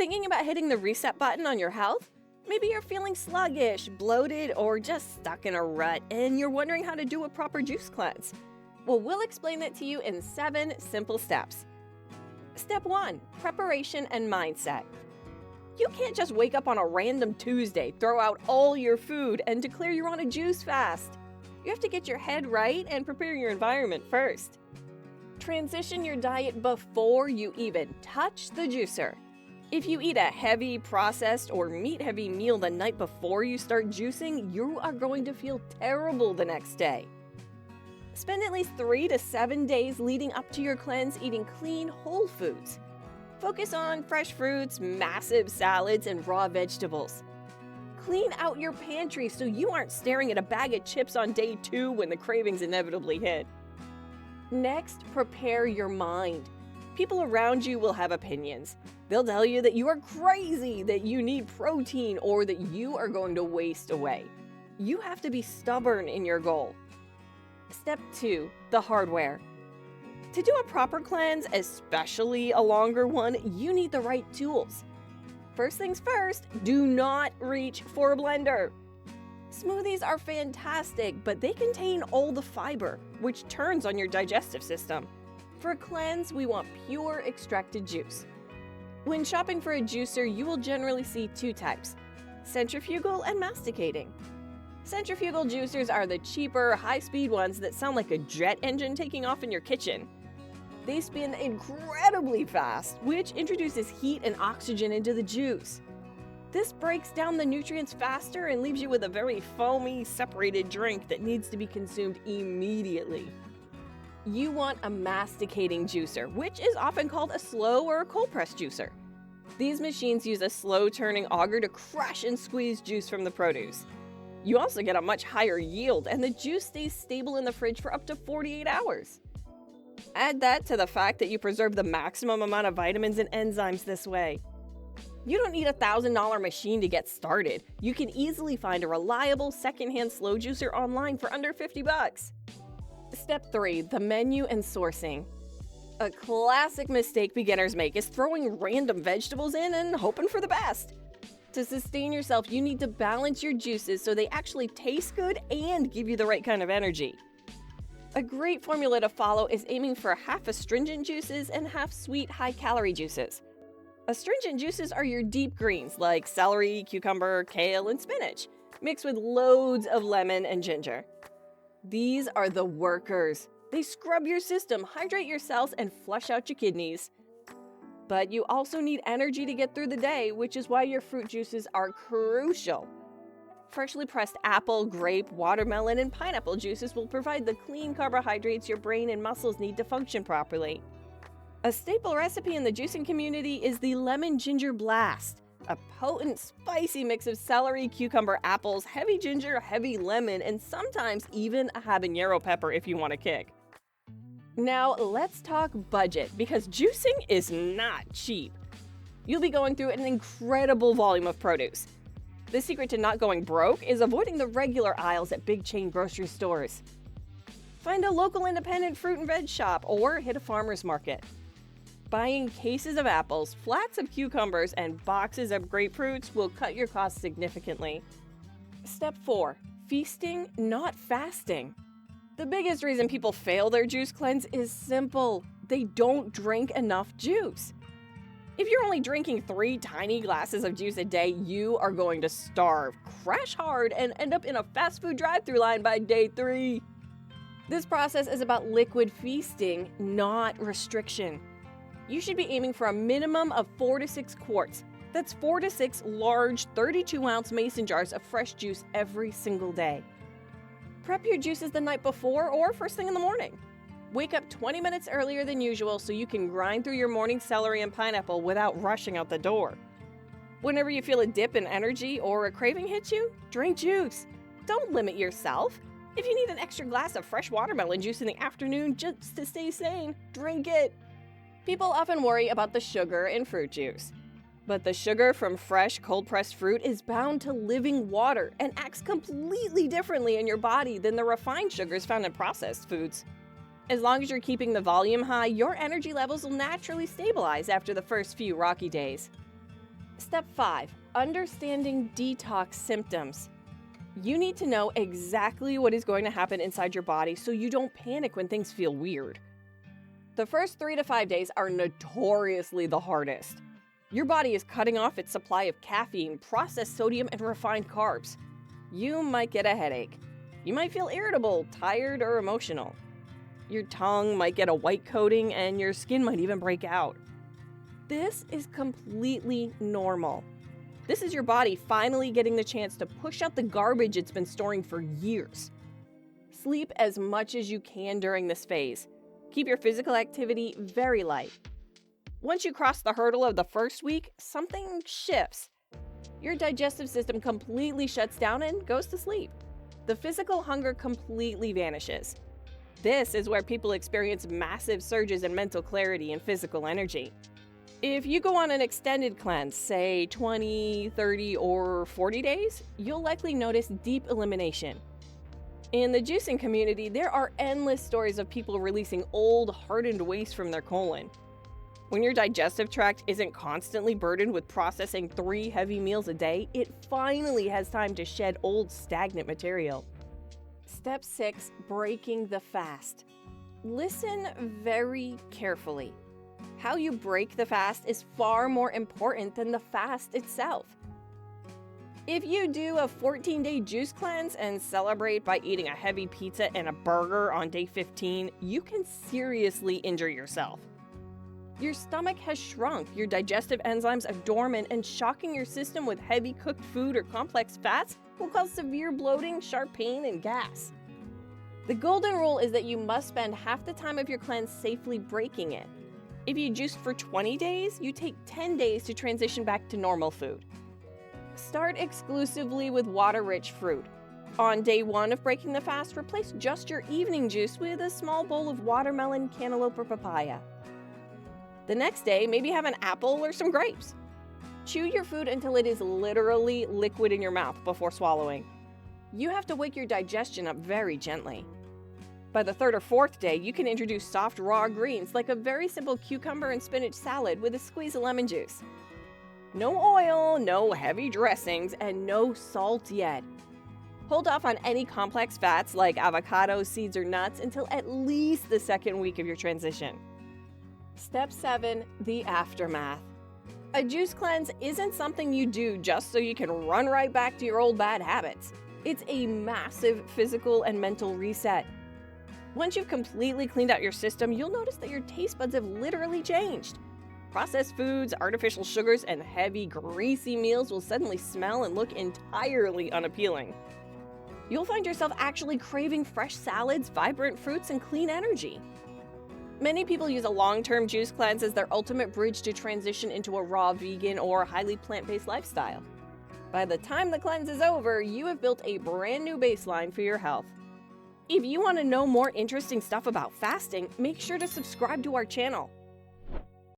Thinking about hitting the reset button on your health? Maybe you're feeling sluggish, bloated, or just stuck in a rut and you're wondering how to do a proper juice cleanse. Well, we'll explain that to you in 7 simple steps. Step 1. Preparation and mindset. You can't just wake up on a random Tuesday, throw out all your food, and declare you're on a juice fast. You have to get your head right and prepare your environment first. Transition your diet before you even touch the juicer. If you eat a heavy, processed, or meat-heavy meal the night before you start juicing, you are going to feel terrible the next day. Spend at least 3 to 7 days leading up to your cleanse eating clean, whole foods. Focus on fresh fruits, massive salads, and raw vegetables. Clean out your pantry so you aren't staring at a bag of chips on day 2 when the cravings inevitably hit. Next, prepare your mind. People around you will have opinions. They'll tell you that you are crazy, that you need protein, or that you are going to waste away. You have to be stubborn in your goal. Step 2. The hardware. To do a proper cleanse, especially a longer one, you need the right tools. First things first, do not reach for a blender. Smoothies are fantastic, but they contain all the fiber, which turns on your digestive system. For a cleanse, we want pure extracted juice. When shopping for a juicer, you will generally see 2 types, centrifugal and masticating. Centrifugal juicers are the cheaper, high-speed ones that sound like a jet engine taking off in your kitchen. They spin incredibly fast, which introduces heat and oxygen into the juice. This breaks down the nutrients faster and leaves you with a very foamy, separated drink that needs to be consumed immediately. You want a masticating juicer, which is often called a slow or a cold press juicer. These machines use a slow-turning auger to crush and squeeze juice from the produce. You also get a much higher yield, and the juice stays stable in the fridge for up to 48 hours. Add that to the fact that you preserve the maximum amount of vitamins and enzymes this way. You don't need a $1,000 machine to get started. You can easily find a reliable secondhand slow juicer online for under $50. Step 3. The menu and sourcing. A classic mistake beginners make is throwing random vegetables in and hoping for the best. To sustain yourself, you need to balance your juices so they actually taste good and give you the right kind of energy. A great formula to follow is aiming for half astringent juices and half sweet, high-calorie juices. Astringent juices are your deep greens like celery, cucumber, kale, and spinach, mixed with loads of lemon and ginger. These are the workers. They scrub your system, hydrate your cells, and flush out your kidneys. But you also need energy to get through the day, which is why your fruit juices are crucial. Freshly pressed apple, grape, watermelon, and pineapple juices will provide the clean carbohydrates your brain and muscles need to function properly. A staple recipe in the juicing community is the lemon ginger blast, a potent, spicy mix of celery, cucumber, apples, heavy ginger, heavy lemon, and sometimes even a habanero pepper if you want a kick. Now let's talk budget, because juicing is not cheap. You'll be going through an incredible volume of produce. The secret to not going broke is avoiding the regular aisles at big chain grocery stores. Find a local independent fruit and veg shop or hit a farmer's market. Buying cases of apples, flats of cucumbers, and boxes of grapefruits will cut your costs significantly. Step 4. Feasting, not fasting. The biggest reason people fail their juice cleanse is simple. They don't drink enough juice. If you're only drinking 3 tiny glasses of juice a day, you are going to starve, crash hard, and end up in a fast food drive-thru line by day 3. This process is about liquid feasting, not restriction. You should be aiming for a minimum of 4 to 6 quarts. That's 4 to 6 large 32-ounce mason jars of fresh juice every single day. Prep your juices the night before or first thing in the morning. Wake up 20 minutes earlier than usual so you can grind through your morning celery and pineapple without rushing out the door. Whenever you feel a dip in energy or a craving hits you, drink juice. Don't limit yourself. If you need an extra glass of fresh watermelon juice in the afternoon just to stay sane, drink it. People often worry about the sugar in fruit juice. But the sugar from fresh, cold-pressed fruit is bound to living water and acts completely differently in your body than the refined sugars found in processed foods. As long as you're keeping the volume high, your energy levels will naturally stabilize after the first few rocky days. Step 5. Understanding detox symptoms. You need to know exactly what is going to happen inside your body so you don't panic when things feel weird. The first 3 to 5 days are notoriously the hardest. Your body is cutting off its supply of caffeine, processed sodium, and refined carbs. You might get a headache. You might feel irritable, tired, or emotional. Your tongue might get a white coating and your skin might even break out. This is completely normal. This is your body finally getting the chance to push out the garbage it's been storing for years. Sleep as much as you can during this phase. Keep your physical activity very light. Once you cross the hurdle of the first week, something shifts. Your digestive system completely shuts down and goes to sleep. The physical hunger completely vanishes. This is where people experience massive surges in mental clarity and physical energy. If you go on an extended cleanse, say 20, 30, or 40 days, you'll likely notice deep elimination. In the juicing community, there are endless stories of people releasing old, hardened waste from their colon. When your digestive tract isn't constantly burdened with processing 3 heavy meals a day, it finally has time to shed old, stagnant material. Step 6. Breaking the fast. Listen very carefully. How you break the fast is far more important than the fast itself. If you do a 14-day juice cleanse and celebrate by eating a heavy pizza and a burger on day 15, you can seriously injure yourself. Your stomach has shrunk, your digestive enzymes are dormant, and shocking your system with heavy cooked food or complex fats will cause severe bloating, sharp pain, and gas. The golden rule is that you must spend half the time of your cleanse safely breaking it. If you juiced for 20 days, you take 10 days to transition back to normal food. Start exclusively with water-rich fruit. On day 1 of breaking the fast, replace just your evening juice with a small bowl of watermelon, cantaloupe, or papaya. The next day, maybe have an apple or some grapes. Chew your food until it is literally liquid in your mouth before swallowing. You have to wake your digestion up very gently. By the 3rd or 4th day, you can introduce soft raw greens like a very simple cucumber and spinach salad with a squeeze of lemon juice. No oil, no heavy dressings, and no salt yet. Hold off on any complex fats like avocados, seeds, or nuts until at least the 2nd week of your transition. Step 7. The aftermath. A juice cleanse isn't something you do just so you can run right back to your old bad habits. It's a massive physical and mental reset. Once you've completely cleaned out your system, you'll notice that your taste buds have literally changed. Processed foods, artificial sugars, and heavy, greasy meals will suddenly smell and look entirely unappealing. You'll find yourself actually craving fresh salads, vibrant fruits, and clean energy. Many people use a long-term juice cleanse as their ultimate bridge to transition into a raw vegan or highly plant-based lifestyle. By the time the cleanse is over, you have built a brand new baseline for your health. If you want to know more interesting stuff about fasting, make sure to subscribe to our channel.